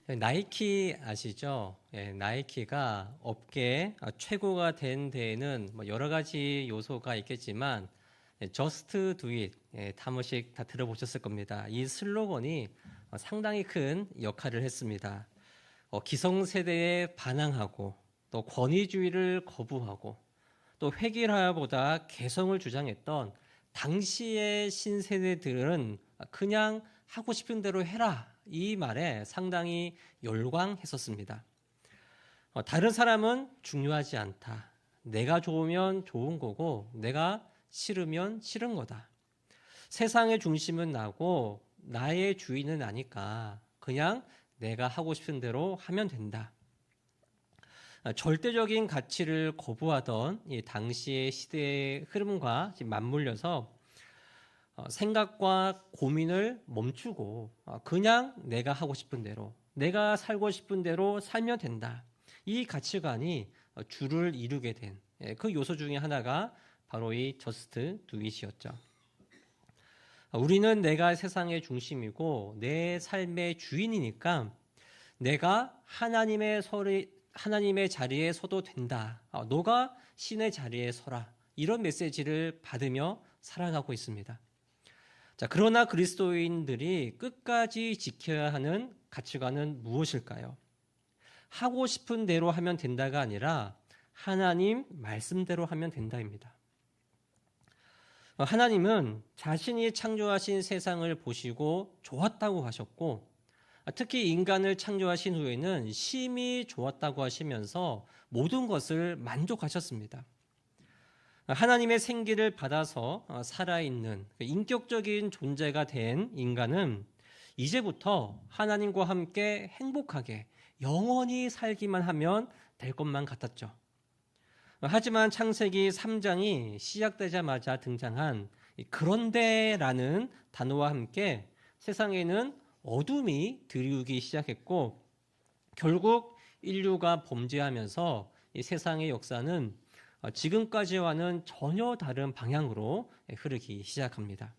나이키 아시죠? 예, 나이키가 업계 최고가 된 데에는 뭐 여러 가지 요소가 있겠지만 Just Do It 한 번씩 다 들어보셨을 겁니다. 이 슬로건이 상당히 큰 역할을 했습니다. 기성세대에 반항하고 또 권위주의를 거부하고 또 획일화보다 개성을 주장했던 당시의 신세대들은 그냥 하고 싶은 대로 해라 이 말에 상당히 열광했었습니다. 다른 사람은 중요하지 않다. 내가 좋으면 좋은 거고 내가 싫으면 싫은 거다. 세상의 중심은 나고 나의 주인은 아니까 그냥 내가 하고 싶은 대로 하면 된다. 절대적인 가치를 거부하던 이 당시의 시대의 흐름과 맞물려서 생각과 고민을 멈추고 그냥 내가 하고 싶은 대로, 내가 살고 싶은 대로 살면 된다. 이 가치관이 주를 이루게 된 그 요소 중에 하나가 바로 이 저스트 두잇이었죠. 우리는 내가 세상의 중심이고 내 삶의 주인이니까 내가 하나님의 자리에 서도 된다. 너가 신의 자리에 서라. 이런 메시지를 받으며 살아가고 있습니다. 자, 그러나 그리스도인들이 끝까지 지켜야 하는 가치관은 무엇일까요? 하고 싶은 대로 하면 된다가 아니라 하나님 말씀대로 하면 된다입니다. 하나님은 자신이 창조하신 세상을 보시고 좋았다고 하셨고 특히 인간을 창조하신 후에는 심히 좋았다고 하시면서 모든 것을 만족하셨습니다. 하나님의 생기를 받아서 살아있는 인격적인 존재가 된 인간은 이제부터 하나님과 함께 행복하게 영원히 살기만 하면 될 것만 같았죠. 하지만 창세기 3장이 시작되자마자 등장한 그런데라는 단어와 함께 세상에는 어둠이 들이우기 시작했고 결국 인류가 범죄하면서 이 세상의 역사는 지금까지와는 전혀 다른 방향으로 흐르기 시작합니다.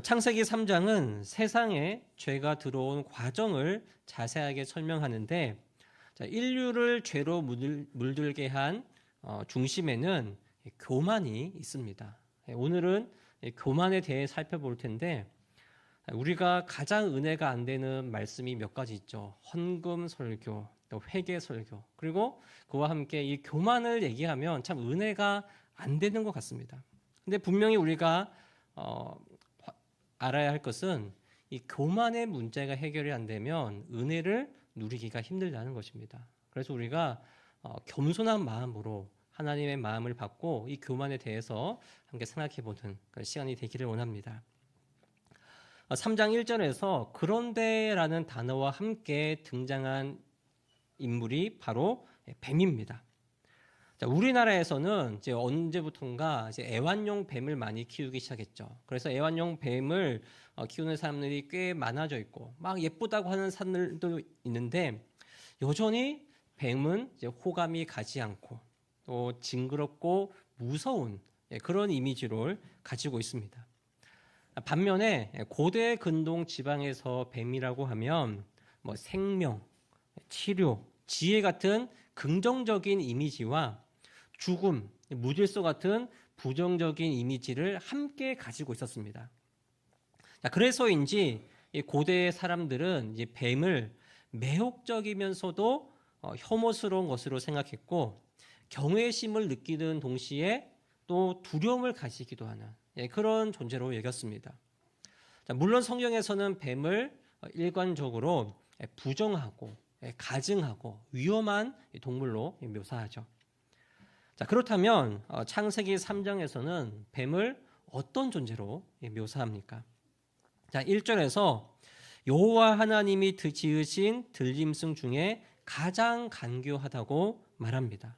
창세기 3장은 세상에 죄가 들어온 과정을 자세하게 설명하는데 인류를 죄로 물들게 한 중심에는 교만이 있습니다. 오늘은 교만에 대해 살펴볼 텐데 우리가 가장 은혜가 안 되는 말씀이 몇 가지 있죠. 헌금 설교, 또 회개 설교, 그리고 그와 함께 이 교만을 얘기하면 참 은혜가 안 되는 것 같습니다. 근데 분명히 우리가 알아야 할 것은 이 교만의 문제가 해결이 안 되면 은혜를 누리기가 힘들다는 것입니다. 그래서 우리가 겸손한 마음으로 하나님의 마음을 받고 이 교만에 대해서 함께 생각해보는 그런 시간이 되기를 원합니다. 3장 1절에서 그런데라는 단어와 함께 등장한 인물이 바로 뱀입니다. 자, 우리나라에서는 이제 언제부턴가 이제 애완용 뱀을 많이 키우기 시작했죠. 그래서 애완용 뱀을 키우는 사람들이 꽤 많아져 있고 막 예쁘다고 하는 사람들도 있는데 여전히 뱀은 이제 호감이 가지 않고 또 징그럽고 무서운 그런 이미지를 가지고 있습니다. 반면에 고대 근동 지방에서 뱀이라고 하면 뭐 생명, 치료, 지혜 같은 긍정적인 이미지와 죽음, 무질서 같은 부정적인 이미지를 함께 가지고 있었습니다. 그래서인지 고대 사람들은 이제 뱀을 매혹적이면서도 혐오스러운 것으로 생각했고 경외심을 느끼는 동시에 또 두려움을 가지기도 하는 그런 존재로 여겼습니다. 물론 성경에서는 뱀을 일관적으로 부정하고 가증하고 위험한 동물로 묘사하죠. 자, 그렇다면 창세기 3장에서는 뱀을 어떤 존재로 묘사합니까? 자, 1절에서 여호와 하나님이 지으신 들짐승 중에 가장 간교하다고 말합니다.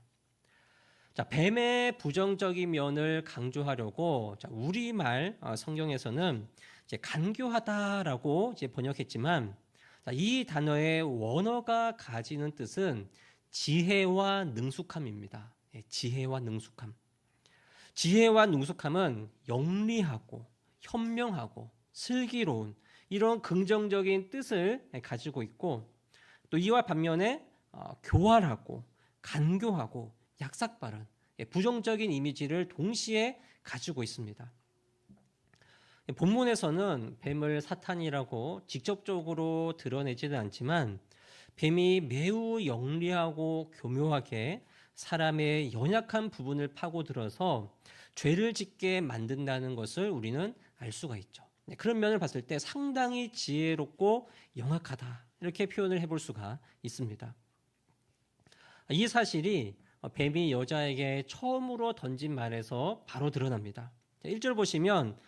자, 뱀의 부정적인 면을 강조하려고 우리말 성경에서는 이제 간교하다라고 이제 번역했지만 이 단어의 원어가 가지는 뜻은 지혜와 능숙함입니다. 지혜와 능숙함. 지혜와 능숙함은 영리하고 현명하고 슬기로운 이런 긍정적인 뜻을 가지고 있고, 또 이와 반면에 교활하고 간교하고 약삭빠른 부정적인 이미지를 동시에 가지고 있습니다. 본문에서는 뱀을 사탄이라고 직접적으로 드러내지는 않지만 뱀이 매우 영리하고 교묘하게 사람의 연약한 부분을 파고들어서 죄를 짓게 만든다는 것을 우리는 알 수가 있죠. 그런 면을 봤을 때 상당히 지혜롭고 영악하다, 이렇게 표현을 해볼 수가 있습니다. 이 사실이 뱀이 여자에게 처음으로 던진 말에서 바로 드러납니다. 1절 보시면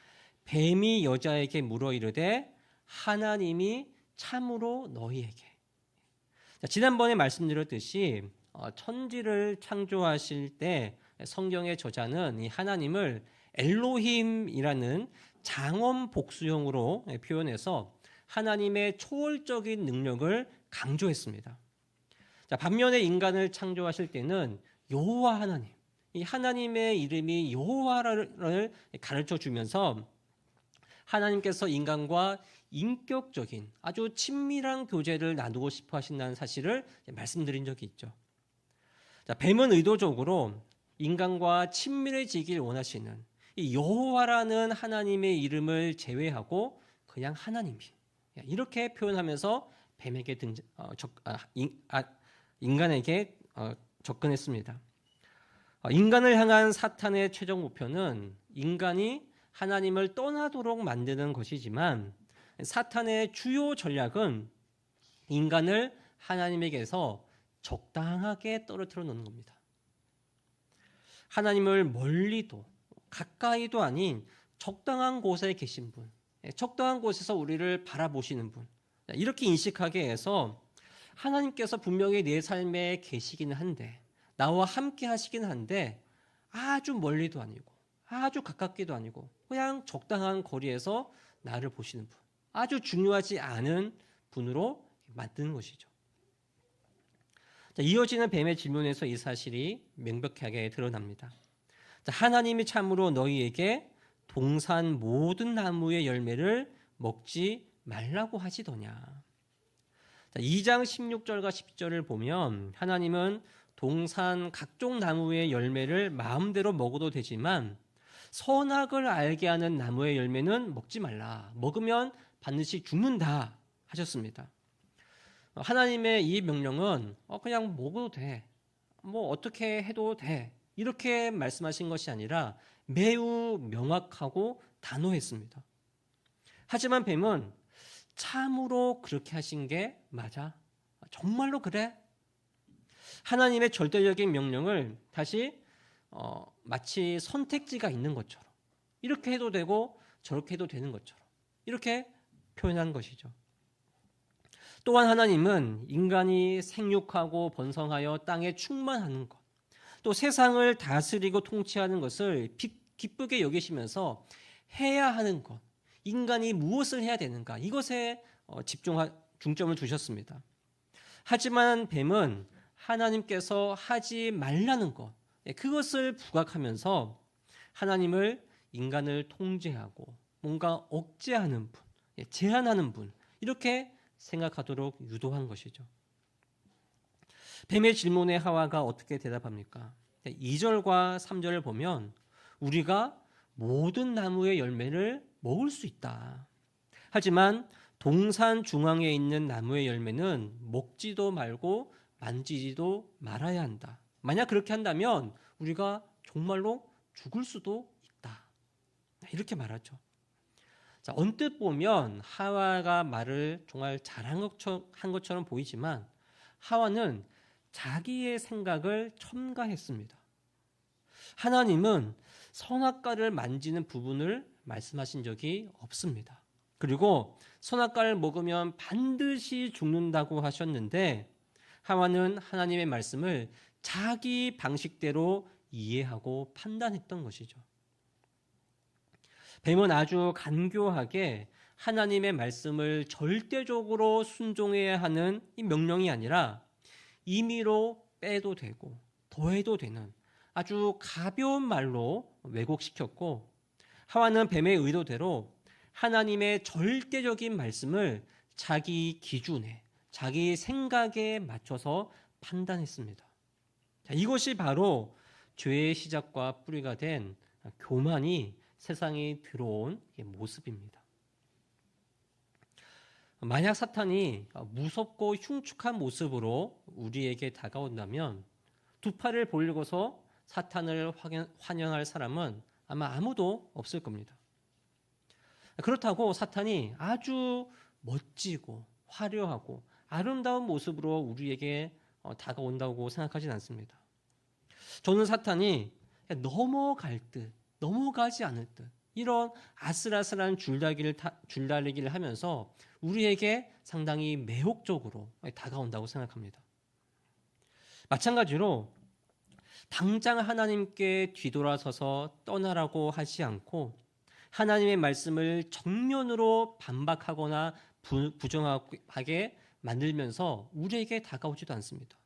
뱀이 여자에게 물어 이르되 하나님이 참으로 너희에게. 지난번에 말씀드렸듯이 천지를 창조하실 때 성경의 저자는 이 하나님을 엘로힘이라는 장엄 복수형으로 표현해서 하나님의 초월적인 능력을 강조했습니다. 반면에 인간을 창조하실 때는 여호와 하나님, 이 하나님의 이름이 여호와를 가르쳐 주면서 하나님께서 인간과 인격적인 아주 친밀한 교제를 나누고 싶어 하신다는 사실을 말씀드린 적이 있죠. 뱀은 의도적으로 인간과 친밀해지길 원하시는 이 여호와라는 하나님의 이름을 제외하고 그냥 하나님이, 이렇게 표현하면서 뱀에게 인간에게 접근했습니다. 인간을 향한 사탄의 최종 목표는 인간이 하나님을 떠나도록 만드는 것이지만 사탄의 주요 전략은 인간을 하나님에게서 적당하게 떨어뜨려 놓는 겁니다. 하나님을 멀리도 가까이도 아닌 적당한 곳에 계신 분, 적당한 곳에서 우리를 바라보시는 분, 이렇게 인식하게 해서 하나님께서 분명히 내 삶에 계시기는 한데, 나와 함께 하시기는 한데 아주 멀리도 아니고 아주 가깝기도 아니고 그냥 적당한 거리에서 나를 보시는 분, 아주 중요하지 않은 분으로 만드는 것이죠. 이어지는 뱀의 질문에서 이 사실이 명백하게 드러납니다. 하나님이 참으로 너희에게 동산 모든 나무의 열매를 먹지 말라고 하시더냐. 2장 16절과 10절을 보면 하나님은 동산 각종 나무의 열매를 마음대로 먹어도 되지만 선악을 알게 하는 나무의 열매는 먹지 말라. 먹으면 반드시 죽는다 하셨습니다. 하나님의 이 명령은 그냥 먹어도 돼, 뭐 어떻게 해도 돼, 이렇게 말씀하신 것이 아니라 매우 명확하고 단호했습니다. 하지만 뱀은 참으로 그렇게 하신 게 맞아? 정말로 그래? 하나님의 절대적인 명령을 다시 마치 선택지가 있는 것처럼, 이렇게 해도 되고 저렇게 해도 되는 것처럼 이렇게 표현한 것이죠. 또한 하나님은 인간이 생육하고 번성하여 땅에 충만하는 것, 또 세상을 다스리고 통치하는 것을 기쁘게 여기시면서 해야 하는 것, 인간이 무엇을 해야 되는가, 이것에 중점을 두셨습니다. 하지만 뱀은 하나님께서 하지 말라는 것, 그것을 부각하면서 하나님을 인간을 통제하고 뭔가 억제하는 분, 제한하는 분, 이렇게 생각하도록 유도한 것이죠. 뱀의 질문에 하와가 어떻게 대답합니까? 2절과 3절을 보면 우리가 모든 나무의 열매를 먹을 수 있다. 하지만 동산 중앙에 있는 나무의 열매는 먹지도 말고 만지지도 말아야 한다. 만약 그렇게 한다면 우리가 정말로 죽을 수도 있다. 이렇게 말하죠. 자, 언뜻 보면 하와가 말을 정말 잘한 것처럼 보이지만 하와는 자기의 생각을 첨가했습니다. 하나님은 선악과를 만지는 부분을 말씀하신 적이 없습니다. 그리고 선악과를 먹으면 반드시 죽는다고 하셨는데 하와는 하나님의 말씀을 자기 방식대로 이해하고 판단했던 것이죠. 뱀은 아주 간교하게 하나님의 말씀을 절대적으로 순종해야 하는 이 명령이 아니라 임의로 빼도 되고 더해도 되는 아주 가벼운 말로 왜곡시켰고, 하와는 뱀의 의도대로 하나님의 절대적인 말씀을 자기 기준에, 자기 생각에 맞춰서 판단했습니다. 자, 이것이 바로 죄의 시작과 뿌리가 된 교만이 세상에 들어온 모습입니다. 만약 사탄이 무섭고 흉측한 모습으로 우리에게 다가온다면 두 팔을 벌리고서 사탄을 환영할 사람은 아마 아무도 없을 겁니다. 그렇다고 사탄이 아주 멋지고 화려하고 아름다운 모습으로 우리에게 다가온다고 생각하진 않습니다. 저는 사탄이 넘어갈 듯 넘어가지 않을 듯 이런 아슬아슬한 줄다리기를 하면서 우리에게 상당히 매혹적으로 다가온다고 생각합니다. 마찬가지로 당장 하나님께 뒤돌아서서 떠나라고 하지 않고 하나님의 말씀을 정면으로 반박하거나 부정하게 만들면서 우리에게 다가오지도 않습니다.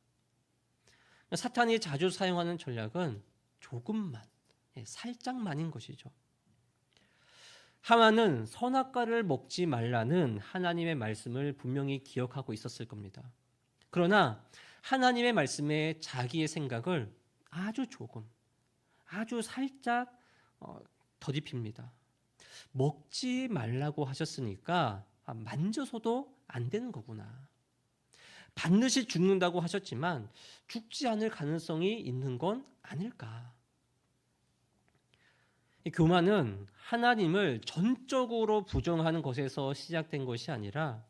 사탄이 자주 사용하는 전략은 조금만, 살짝만인 것이죠. 하와는 선악과를 먹지 말라는 하나님의 말씀을 분명히 기억하고 있었을 겁니다. 그러나 하나님의 말씀에 자기의 생각을 아주 조금, 아주 살짝 더딥힙니다. 먹지 말라고 하셨으니까 만져서도 안 되는 거구나. 반드시 죽는다고 하셨지만 죽지 않을 가능성이 있는 건 아닐까. 이 교만은 하나님을 전적으로 부정하는 것에서 시작된 것이 아니라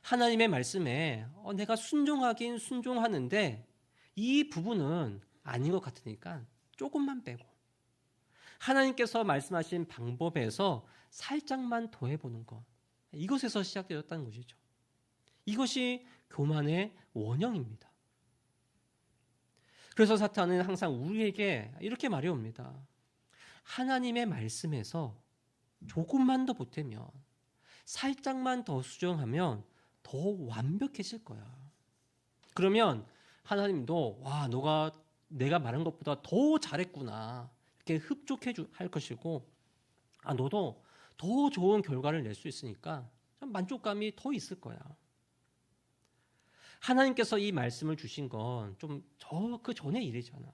하나님의 말씀에 내가 순종하긴 순종하는데 이 부분은 아닌 것 같으니까 조금만 빼고 하나님께서 말씀하신 방법에서 살짝만 더해보는 것, 이것에서 시작되었다는 것이죠. 이것이 교만의 원형입니다. 그래서 사탄은 항상 우리에게 이렇게 말해옵니다. 하나님의 말씀에서 조금만 더 보태면, 살짝만 더 수정하면 더 완벽해질 거야. 그러면 하나님도 너가 내가 말한 것보다 더 잘했구나 이렇게 흡족해 할 것이고, 너도 더 좋은 결과를 낼 수 있으니까 만족감이 더 있을 거야. 하나님께서 이 말씀을 주신 건 좀 그 전의 일이잖아.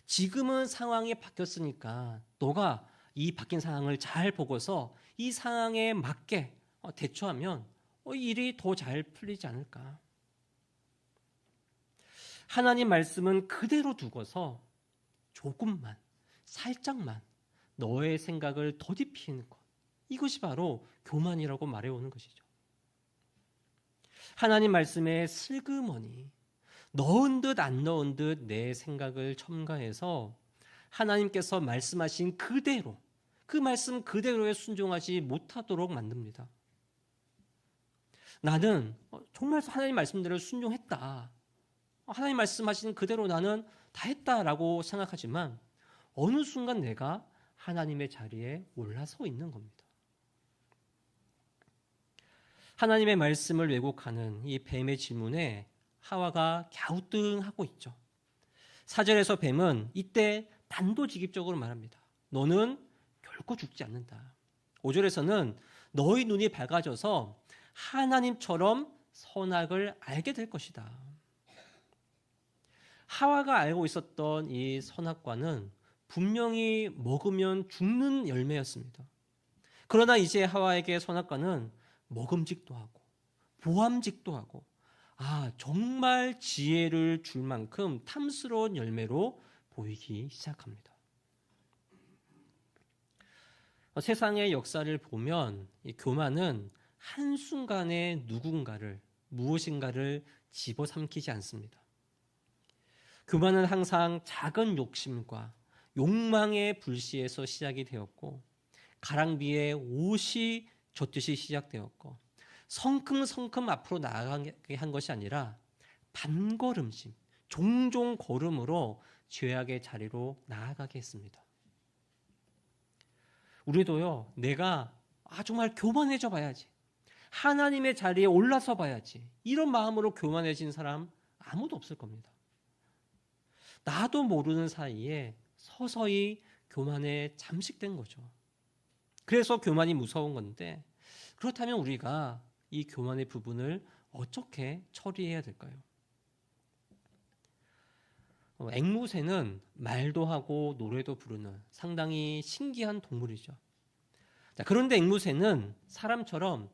지금은 상황이 바뀌었으니까 너가 이 바뀐 상황을 잘 보고서 이 상황에 맞게 대처하면 일이 더 잘 풀리지 않을까. 하나님 말씀은 그대로 두고서 조금만, 살짝만 너의 생각을 더딥히는 것, 이것이 바로 교만이라고 말해오는 것이죠. 하나님 말씀에 슬그머니 넣은 듯 안 넣은 듯 내 생각을 첨가해서 하나님께서 말씀하신 그대로, 그 말씀 그대로에 순종하지 못하도록 만듭니다. 나는 정말 하나님 말씀대로 순종했다, 하나님 말씀하신 그대로 나는 다 했다라고 생각하지만 어느 순간 내가 하나님의 자리에 올라서 있는 겁니다. 하나님의 말씀을 왜곡하는 이 뱀의 질문에 하와가 갸우뚱하고 있죠. 4절에서 뱀은 이때 단도직입적으로 말합니다. 너는 결코 죽지 않는다. 5절에서는 너희 눈이 밝아져서 하나님처럼 선악을 알게 될 것이다. 하와가 알고 있었던 이 선악과는 분명히 먹으면 죽는 열매였습니다. 그러나 이제 하와에게 선악과는 먹음직도 하고 보암직도 하고 정말 지혜를 줄 만큼 탐스러운 열매로 보이기 시작합니다. 세상의 역사를 보면 이 교만은 한순간에 누군가를, 무엇인가를 집어삼키지 않습니다. 교만은 항상 작은 욕심과 욕망의 불씨에서 시작이 되었고, 가랑비에 옷이 젖듯이 시작되었고, 성큼성큼 앞으로 나아가게 한 것이 아니라 반걸음씩, 종종 걸음으로 죄악의 자리로 나아가게 했습니다. 우리도요, 내가 정말 교만해져 봐야지, 하나님의 자리에 올라서 봐야지, 이런 마음으로 교만해진 사람 아무도 없을 겁니다. 나도 모르는 사이에 서서히 교만에 잠식된 거죠. 그래서 교만이 무서운 건데, 그렇다면 우리가 이 교만의 부분을 어떻게 처리해야 될까요? 앵무새는 말도 하고 노래도 부르는 상당히 신기한 동물이죠. 자, 그런데 앵무새는 사람처럼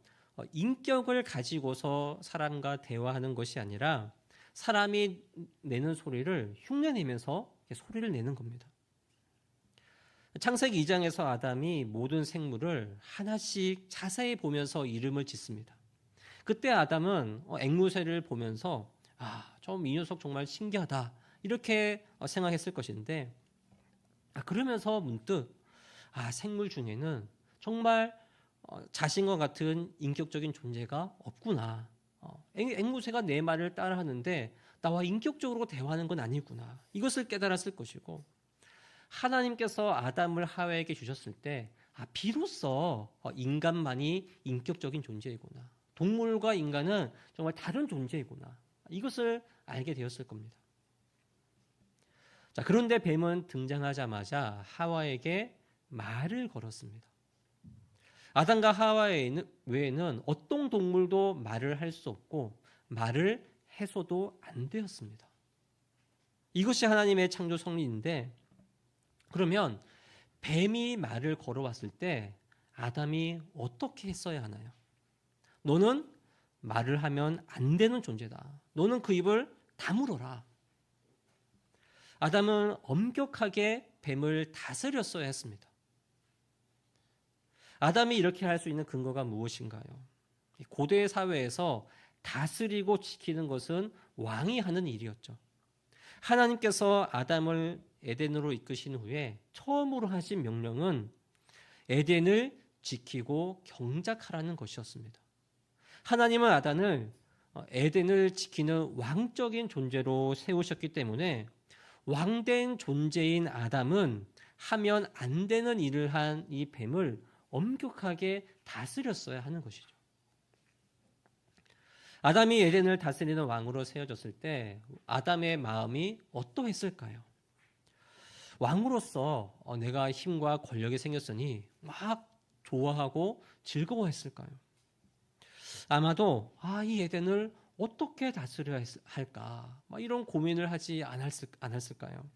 인격을 가지고서 사람과 대화하는 것이 아니라 사람이 내는 소리를 흉내내면서 소리를 내는 겁니다. 창세기 2장에서 아담이 모든 생물을 하나씩 자세히 보면서 이름을 짓습니다. 그때 아담은 앵무새를 보면서 이 녀석 정말 신기하다 이렇게 생각했을 것인데, 그러면서 문득 생물 중에는 정말 자신과 같은 인격적인 존재가 없구나. 앵무새가 내 말을 따라하는데 나와 인격적으로 대화하는 건 아니구나. 이것을 깨달았을 것이고, 하나님께서 아담을 하와에게 주셨을 때 비로소 인간만이 인격적인 존재이구나. 동물과 인간은 정말 다른 존재이구나. 이것을 알게 되었을 겁니다. 자, 그런데 뱀은 등장하자마자 하와에게 말을 걸었습니다. 아담과 하와 외에는 어떤 동물도 말을 할 수 없고 말을 해서도 안 되었습니다. 이것이 하나님의 창조 성리인데, 그러면 뱀이 말을 걸어왔을 때 아담이 어떻게 했어야 하나요? 너는 말을 하면 안 되는 존재다. 너는 그 입을 다물어라. 아담은 엄격하게 뱀을 다스렸어야 했습니다. 아담이 이렇게 할 수 있는 근거가 무엇인가요? 고대 사회에서 다스리고 지키는 것은 왕이 하는 일이었죠. 하나님께서 아담을 에덴으로 이끄신 후에 처음으로 하신 명령은 에덴을 지키고 경작하라는 것이었습니다. 하나님은 아담을 에덴을 지키는 왕적인 존재로 세우셨기 때문에 왕된 존재인 아담은 하면 안 되는 일을 한 이 뱀을 엄격하게 다스렸어야 하는 것이죠. 아담이 에덴을 다스리는 왕으로 세워졌을 때 아담의 마음이 어떠했을까요? 왕으로서 내가 힘과 권력이 생겼으니 막 좋아하고 즐거워했을까요? 아마도 이 에덴을 어떻게 다스려야 할까? 이런 고민을 하지 않았을까요?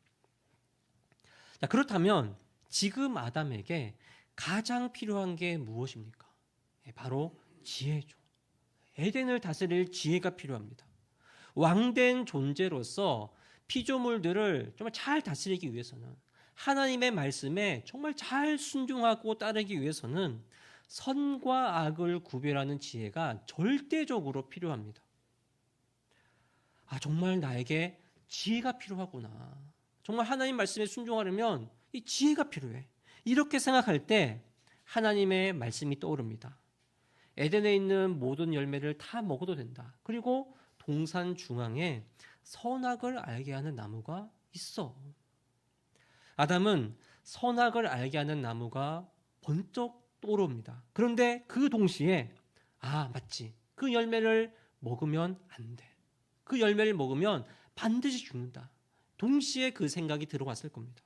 자, 그렇다면 지금 아담에게 가장 필요한 게 무엇입니까? 바로 지혜죠. 에덴을 다스릴 지혜가 필요합니다. 왕된 존재로서 피조물들을 정말 잘 다스리기 위해서는, 하나님의 말씀에 정말 잘 순종하고 따르기 위해서는 선과 악을 구별하는 지혜가 절대적으로 필요합니다. 정말 나에게 지혜가 필요하구나. 정말 하나님 말씀에 순종하려면 이 지혜가 필요해. 이렇게 생각할 때 하나님의 말씀이 떠오릅니다. 에덴에 있는 모든 열매를 다 먹어도 된다. 그리고 동산 중앙에 선악을 알게 하는 나무가 있어. 아담은 선악을 알게 하는 나무가 번쩍 떠오릅니다. 그런데 그 동시에 맞지. 그 열매를 먹으면 안 돼. 그 열매를 먹으면 반드시 죽는다. 동시에 그 생각이 들어왔을 겁니다.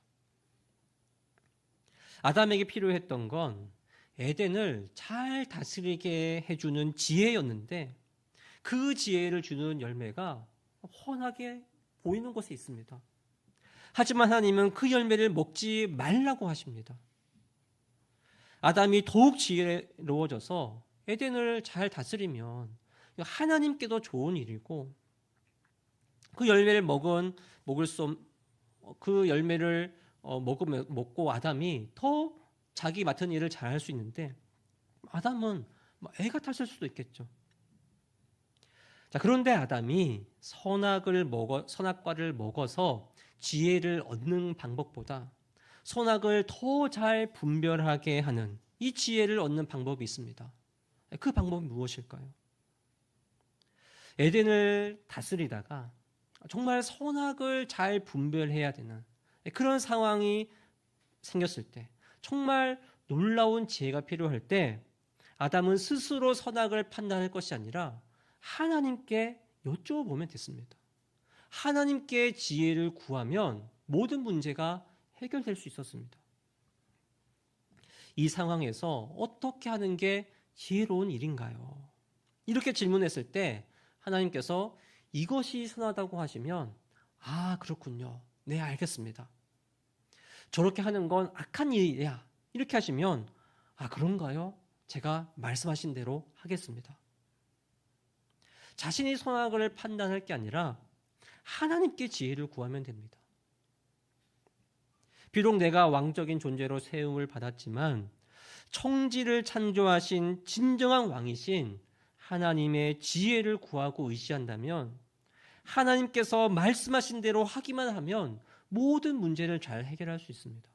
아담에게 필요했던 건 에덴을 잘 다스리게 해주는 지혜였는데, 그 지혜를 주는 열매가 훤하게 보이는 곳에 있습니다. 하지만 하나님은 그 열매를 먹지 말라고 하십니다. 아담이 더욱 지혜로워져서 에덴을 잘 다스리면 하나님께도 좋은 일이고, 그 열매를 먹고 아담이 더 자기 맡은 일을 잘할 수 있는데, 아담은 애가 탔을 수도 있겠죠. 자, 그런데 아담이 선악과를 먹어서 지혜를 얻는 방법보다 선악을 더 잘 분별하게 하는 이 지혜를 얻는 방법이 있습니다. 그 방법이 무엇일까요? 에덴을 다스리다가 정말 선악을 잘 분별해야 되는 그런 상황이 생겼을 때, 정말 놀라운 지혜가 필요할 때 아담은 스스로 선악을 판단할 것이 아니라 하나님께 여쭤보면 됐습니다. 하나님께 지혜를 구하면 모든 문제가 해결될 수 있었습니다. 이 상황에서 어떻게 하는 게 지혜로운 일인가요? 이렇게 질문했을 때 하나님께서 이것이 선하다고 하시면 그렇군요. 네, 알겠습니다. 저렇게 하는 건 악한 일이야. 이렇게 하시면 그런가요? 제가 말씀하신 대로 하겠습니다. 자신이 선악을 판단할 게 아니라 하나님께 지혜를 구하면 됩니다. 비록 내가 왕적인 존재로 세움을 받았지만 청지를 창조하신 진정한 왕이신 하나님의 지혜를 구하고 의지한다면 하나님께서 말씀하신 대로 하기만 하면 모든 문제를 잘 해결할 수 있습니다.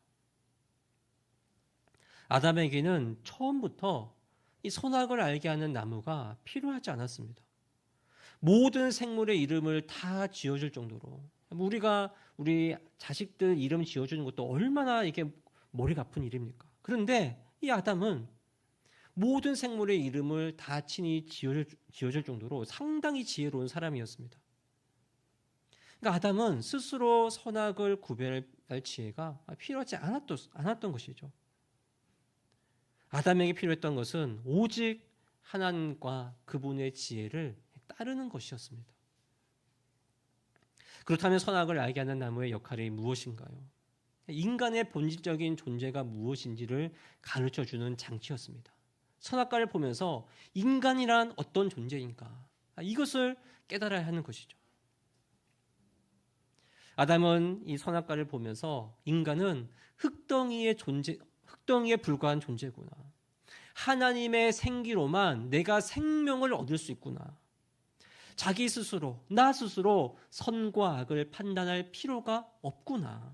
아담에게는 처음부터 이 선악을 알게 하는 나무가 필요하지 않았습니다. 모든 생물의 이름을 다 지어줄 정도로 우리가 우리 자식들 이름 지어주는 것도 얼마나 이게 머리가 아픈 일입니까? 그런데 이 아담은 모든 생물의 이름을 다 친히 지어줄 정도로 상당히 지혜로운 사람이었습니다. 그러니까 아담은 스스로 선악을 구별할 지혜가 필요하지 않았던 것이죠. 아담에게 필요했던 것은 오직 하나님과 그분의 지혜를 따르는 것이었습니다. 그렇다면 선악을 알게 하는 나무의 역할이 무엇인가요? 인간의 본질적인 존재가 무엇인지를 가르쳐주는 장치였습니다. 선악과를 보면서 인간이란 어떤 존재인가? 이것을 깨달아야 하는 것이죠. 아담은 이 선악과를 보면서 인간은 흙덩이에 불과한 존재구나. 하나님의 생기로만 내가 생명을 얻을 수 있구나. 자기 스스로, 나 스스로 선과 악을 판단할 필요가 없구나.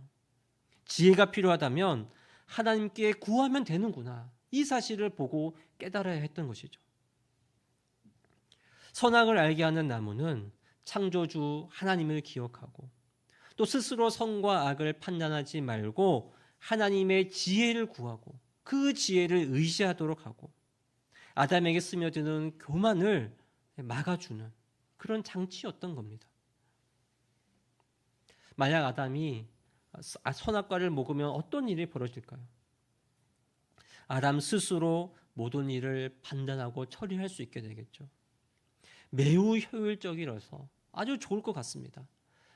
지혜가 필요하다면 하나님께 구하면 되는구나. 이 사실을 보고 깨달아야 했던 것이죠. 선악을 알게 하는 나무는 창조주 하나님을 기억하고 또 스스로 선과 악을 판단하지 말고 하나님의 지혜를 구하고 그 지혜를 의지하도록 하고 아담에게 스며드는 교만을 막아주는 그런 장치였던 겁니다. 만약 아담이 선악과를 먹으면 어떤 일이 벌어질까요? 아담 스스로 모든 일을 판단하고 처리할 수 있게 되겠죠. 매우 효율적이라서 아주 좋을 것 같습니다.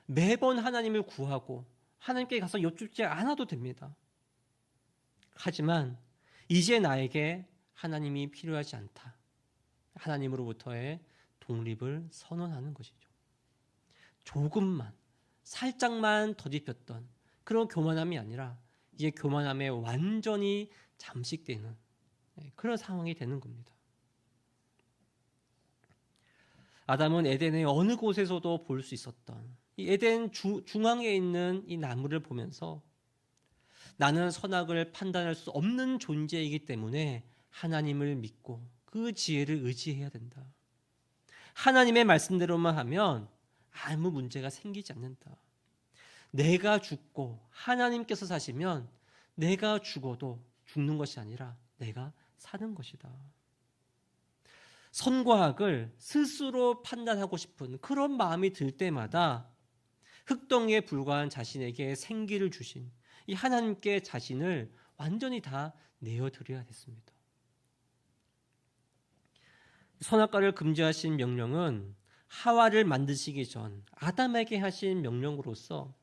매번 하나님을 구하고 하나님께 가서 여쭙지 않아도 됩니다. 하지만 이제 나에게 하나님이 필요하지 않다. 하나님으로부터의 독립을 선언하는 것이죠. 조금만, 살짝만 더딥혔던 그런 교만함이 아니라 이제 교만함에 완전히 잠식되는 그런 상황이 되는 겁니다. 아담은 에덴의 어느 곳에서도 볼 수 있었던 이 에덴 중앙에 있는 이 나무를 보면서 나는 선악을 판단할 수 없는 존재이기 때문에 하나님을 믿고 그 지혜를 의지해야 된다. 하나님의 말씀대로만 하면 아무 문제가 생기지 않는다. 내가 죽고 하나님께서 사시면 내가 죽어도 죽는 것이 아니라 내가 사는 것이다. 선과 악을 스스로 판단하고 싶은 그런 마음이 들 때마다 흙덩이에 불과한 자신에게 생기를 주신 이 하나님께 자신을 완전히 다 내어드려야 됐습니다. 선악과를 금지하신 명령은 하와를 만드시기 전 아담에게 하신 명령으로서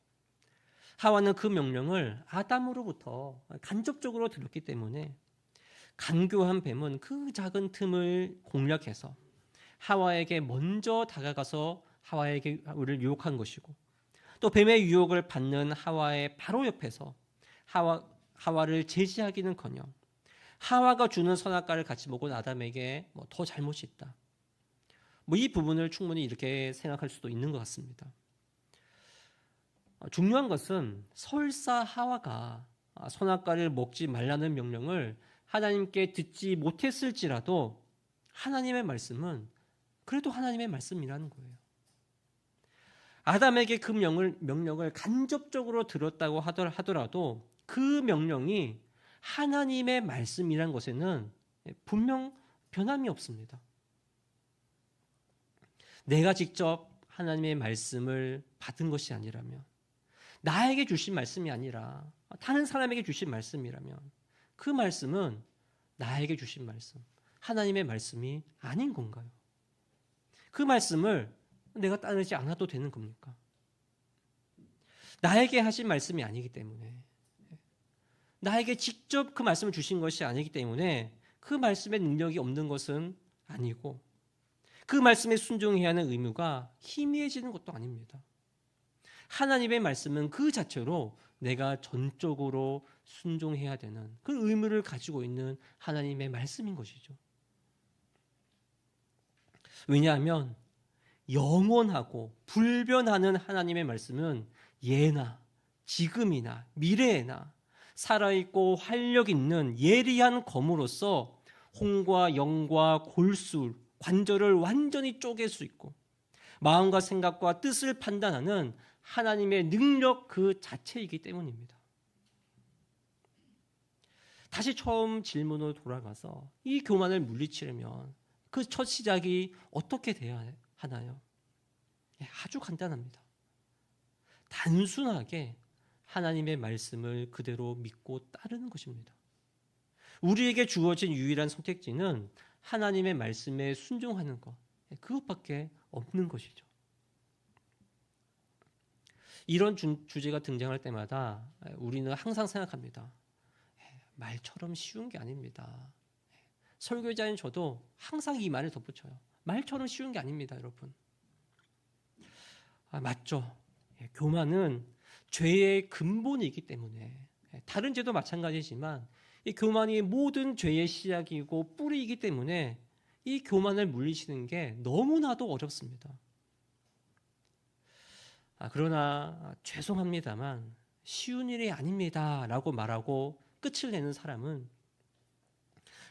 하와는 그 명령을 아담으로부터 간접적으로 들었기 때문에 간교한 뱀은 그 작은 틈을 공략해서 하와에게 먼저 다가가서 하와에게를 유혹한 것이고 또 뱀의 유혹을 받는 하와의 바로 옆에서 하와를 제지하기는커녕 하와가 주는 선악과를 같이 먹은 아담에게 더 잘못이 있다. 이 부분을 충분히 이렇게 생각할 수도 있는 것 같습니다. 중요한 것은 설사 하와가 선악과를 먹지 말라는 명령을 하나님께 듣지 못했을지라도 하나님의 말씀은 그래도 하나님의 말씀이라는 거예요. 아담에게 그 명령을 간접적으로 들었다고 하더라도 그 명령이 하나님의 말씀이란 것에는 분명 변함이 없습니다. 내가 직접 하나님의 말씀을 받은 것이 아니라면 나에게 주신 말씀이 아니라 다른 사람에게 주신 말씀이라면 그 말씀은 나에게 주신 말씀, 하나님의 말씀이 아닌 건가요? 그 말씀을 내가 따르지 않아도 되는 겁니까? 나에게 하신 말씀이 아니기 때문에, 나에게 직접 그 말씀을 주신 것이 아니기 때문에 그 말씀의 능력이 없는 것은 아니고, 그 말씀에 순종해야 하는 의무가 희미해지는 것도 아닙니다. 하나님의 말씀은 그 자체로 내가 전적으로 순종해야 되는 그 의무를 가지고 있는 하나님의 말씀인 것이죠. 왜냐하면 영원하고 불변하는 하나님의 말씀은 예나 지금이나 미래에나 살아있고 활력 있는 예리한 검으로서 홍과 영과 골수, 관절을 완전히 쪼갤 수 있고 마음과 생각과 뜻을 판단하는 하나님의 능력 그 자체이기 때문입니다. 다시 처음 질문으로 돌아가서 이 교만을 물리치려면 그 첫 시작이 어떻게 돼야 하나요? 아주 간단합니다. 단순하게 하나님의 말씀을 그대로 믿고 따르는 것입니다. 우리에게 주어진 유일한 선택지는 하나님의 말씀에 순종하는 것, 그것밖에 없는 것이죠. 이런 주제가 등장할 때마다 우리는 항상 생각합니다. 말처럼 쉬운 게 아닙니다. 설교자인 저도 항상 이 말을 덧붙여요. 말처럼 쉬운 게 아닙니다, 여러분. 맞죠. 교만은 죄의 근본이기 때문에 다른 죄도 마찬가지지만 이 교만이 모든 죄의 시작이고 뿌리이기 때문에 이 교만을 물리치는 게 너무나도 어렵습니다. 그러나 죄송합니다만 쉬운 일이 아닙니다 라고 말하고 끝을 내는 사람은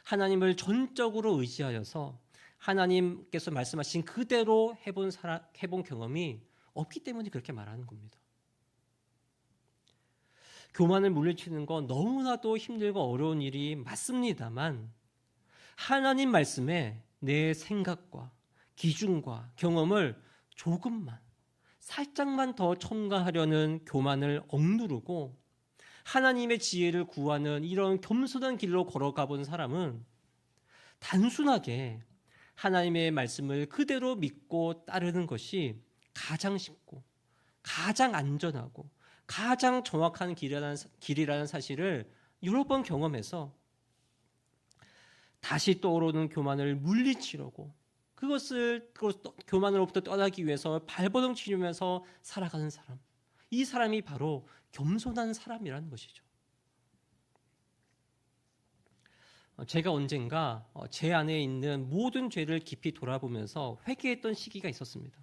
하나님을 전적으로 의지하여서 하나님께서 말씀하신 그대로 해본 경험이 없기 때문에 그렇게 말하는 겁니다. 교만을 물리치는 건 너무나도 힘들고 어려운 일이 맞습니다만 하나님 말씀에 내 생각과 기준과 경험을 조금만 살짝만 더 첨가하려는 교만을 억누르고 하나님의 지혜를 구하는 이런 겸손한 길로 걸어가 본 사람은 단순하게 하나님의 말씀을 그대로 믿고 따르는 것이 가장 쉽고 가장 안전하고 가장 정확한 길이라는 사실을 여러 번 경험해서 다시 떠오르는 교만을 물리치려고 그것을 교만으로부터 떠나기 위해서 발버둥 치면서 살아가는 사람, 이 사람이 바로 겸손한 사람이라는 것이죠. 제가 언젠가 제 안에 있는 모든 죄를 깊이 돌아보면서 회개했던 시기가 있었습니다.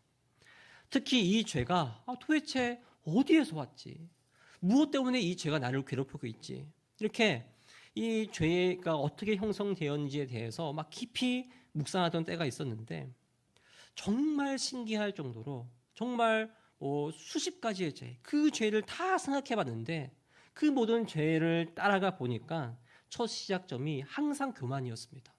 특히 이 죄가 도대체 어디에서 왔지? 무엇 때문에 이 죄가 나를 괴롭히고 있지? 이렇게 이 죄가 어떻게 형성되었는지에 대해서 막 깊이 묵상하던 때가 있었는데 정말 신기할 정도로 정말 수십 가지의 죄, 그 죄를 다 생각해 봤는데 그 모든 죄를 따라가 보니까 첫 시작점이 항상 교만이었습니다.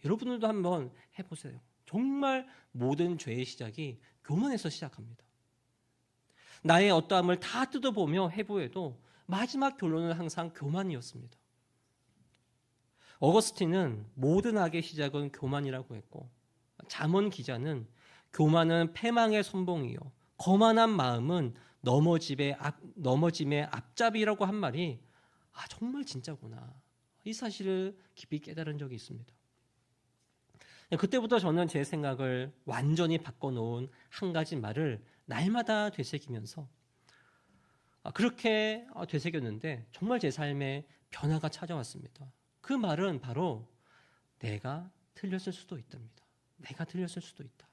여러분들도 한번 해보세요. 정말 모든 죄의 시작이 교만에서 시작합니다. 나의 어떠함을 다 뜯어보며 해보에도 마지막 결론은 항상 교만이었습니다. 어거스틴은 모든 악의 시작은 교만이라고 했고 잠언 기자는 교만은 패망의 선봉이요 거만한 마음은 넘어짐의 앞잡이라고 한 말이 정말 진짜구나. 이 사실을 깊이 깨달은 적이 있습니다. 그때부터 저는 제 생각을 완전히 바꿔놓은 한 가지 말을 날마다 되새기면서 그렇게 되새겼는데 정말 제 삶에 변화가 찾아왔습니다. 그 말은 바로 내가 틀렸을 수도 있답니다. 내가 틀렸을 수도 있다.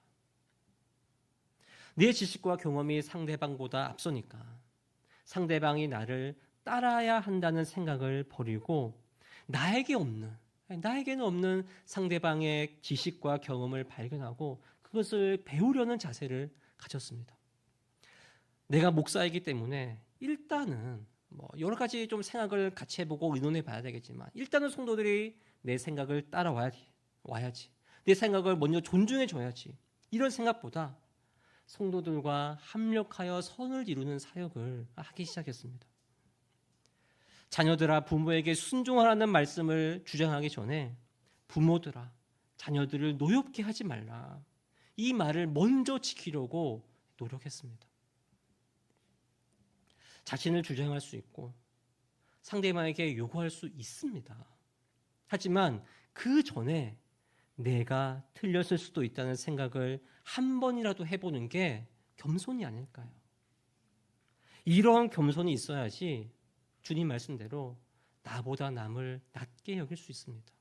내 지식과 경험이 상대방보다 앞서니까 상대방이 나를 따라야 한다는 생각을 버리고 나에게는 없는 상대방의 지식과 경험을 발견하고 그것을 배우려는 자세를 가졌습니다. 내가 목사이기 때문에 일단은 여러 가지 좀 생각을 같이 해보고 의논해 봐야 되겠지만 일단은 성도들이 내 생각을 따라와야지. 내 생각을 먼저 존중해 줘야지. 이런 생각보다 성도들과 합력하여 선을 이루는 사역을 하기 시작했습니다. 자녀들아 부모에게 순종하라는 말씀을 주장하기 전에 부모들아 자녀들을 노엽게 하지 말라. 이 말을 먼저 지키려고 노력했습니다. 자신을 주장할 수 있고 상대방에게 요구할 수 있습니다. 하지만 그 전에 내가 틀렸을 수도 있다는 생각을 한 번이라도 해보는 게 겸손이 아닐까요? 이런 겸손이 있어야지 주님 말씀대로 나보다 남을 낮게 여길 수 있습니다.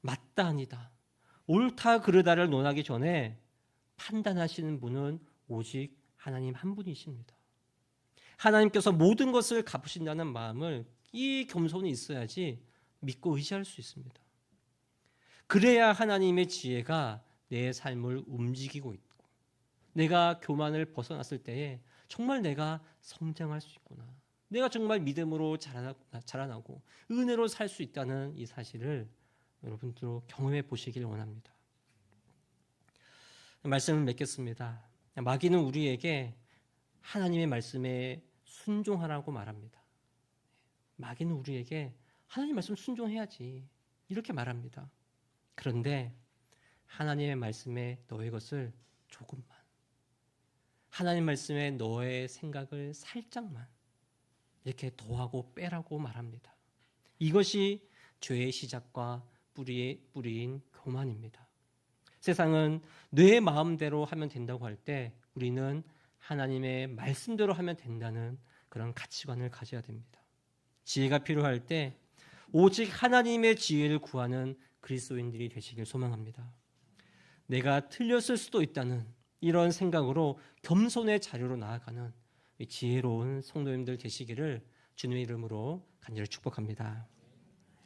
맞다 아니다, 옳다 그르다를 논하기 전에 판단하시는 분은 오직 하나님 한 분이십니다. 하나님께서 모든 것을 갚으신다는 마음을, 이 겸손이 있어야지 믿고 의지할 수 있습니다. 그래야 하나님의 지혜가 내 삶을 움직이고 있고 내가 교만을 벗어났을 때에 정말 내가 성장할 수 있구나, 내가 정말 믿음으로 자라나고 은혜로 살 수 있다는 이 사실을 여러분들도 경험해 보시길 원합니다. 말씀을 맺겠습니다. 마귀는 우리에게 하나님의 말씀에 순종하라고 말합니다. 마귀는 우리에게 하나님 말씀 순종해야지 이렇게 말합니다. 그런데 하나님의 말씀에 너의 것을 조금만, 하나님 말씀에 너의 생각을 살짝만 이렇게 더하고 빼라고 말합니다. 이것이 죄의 시작과 뿌리인 교만입니다. 세상은 내 마음대로 하면 된다고 할 때 우리는 하나님의 말씀대로 하면 된다는 그런 가치관을 가져야 됩니다. 지혜가 필요할 때 오직 하나님의 지혜를 구하는 그리스도인들이 되시길 소망합니다. 내가 틀렸을 수도 있다는 이런 생각으로 겸손의 자리로 나아가는 지혜로운 성도님들 되시기를 주님의 이름으로 간절히 축복합니다.